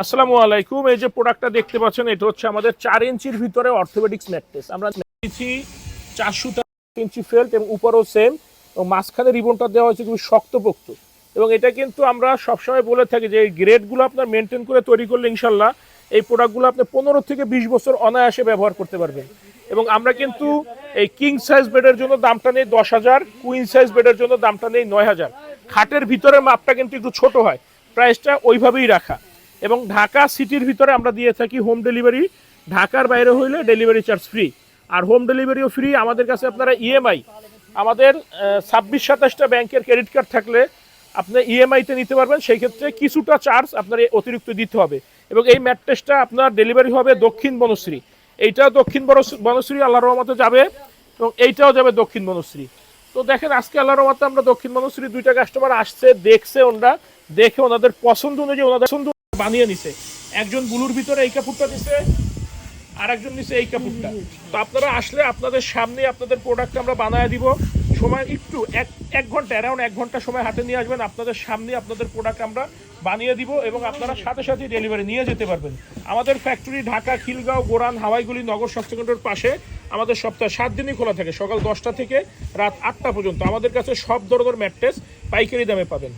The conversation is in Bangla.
আসসালামু আলাইকুম। এই যে প্রোডাক্টটা দেখতে পাচ্ছেন, এটা হচ্ছে আমাদের 4 ইঞ্চির ভিতরে অর্থোপেডিক্স ম্যাট্রেস। আমরা দিচ্ছি 4 ইঞ্চি ফেল্ট এবং উপরেও সেম, এবং মাঝখানে রিবনটা দেওয়া হয়েছে খুবই শক্তপোক্ত। এবং এটা কিন্তু আমরা সবসময় বলে থাকি যে এই গ্রেডগুলো আপনার মেনটেন করে তৈরি করলে ইনশাল্লাহ এই প্রোডাক্টগুলো আপনি 15 থেকে 20 বছর অনায়াসে ব্যবহার করতে পারবেন। এবং আমরা কিন্তু এই কিং সাইজ বেডের জন্য দামটা নেই 10,000, কুইন সাইজ বেডের জন্য দামটা নেই 9,000। খাটের ভিতরের মাপটা কিন্তু একটু ছোট হয়, প্রাইসটা ওইভাবেই রাখা। এবং ঢাকা সিটির ভিতরে আমরা দিয়ে থাকি হোম ডেলিভারি, ঢাকার বাইরে হইলে ডেলিভারি চার্জ ফ্রি, আর হোম ডেলিভারিও ফ্রি। আমাদের কাছে আপনারা ইএমআই, আমাদের 26-27টা ব্যাংকের ক্রেডিট কার্ড থাকলে আপনি ইএমআইতে নিতে পারবেন। সেই ক্ষেত্রে কিছুটা চার্জ আপনার অতিরিক্ত দিতে হবে। এবং এই ম্যাট্রেসটা আপনার ডেলিভারি হবে দক্ষিণ বনশ্রী, এইটাও দক্ষিণ বনশ্রী আল্লাহর রহমতে যাবে, এবং এইটাও যাবে দক্ষিণ বনশ্রী। তো দেখেন আজকে আল্লাহর রহমতে আমরা দক্ষিণ বনশ্রী 2টা কাস্টমার আসছে, দেখছে, ওনারা দেখে ওনাদের পছন্দ অনুযায়ী ওনাদের পছন্দ বানিয়ে নিছে। একজন ব্লুর ভিতরে এই কাপড়টা দিছে, আর একজন নিচে এই কাপড়টা। তো আপনারা আসলে আপনাদের সামনে আপনাদের প্রোডাক্ট আমরা বানিয়ে দিব। সময় একটু এক ঘন্টা, অ্যারাউন্ড 1 ঘন্টা সময় হাতে নিয়ে আসবেন, আপনাদের সামনে আপনাদের প্রোডাক্ট আমরা বানিয়ে দিব, এবং আপনারা সাথে সাথে ডেলিভারি নিয়ে যেতে পারবেন। আমাদের ফ্যাক্টরি ঢাকা, খিলগাঁও, গোরান, হাওয়াইগুলি, নগর স্বাস্থ্যকেন্দ্রের পাশে। আমাদের সপ্তাহে 7 দিনই খোলা থাকে, সকাল 10টা থেকে রাত 8টা পর্যন্ত। আমাদের কাছে সব ধরনের ম্যাট্রেস পাইকারি দামে পাবেন।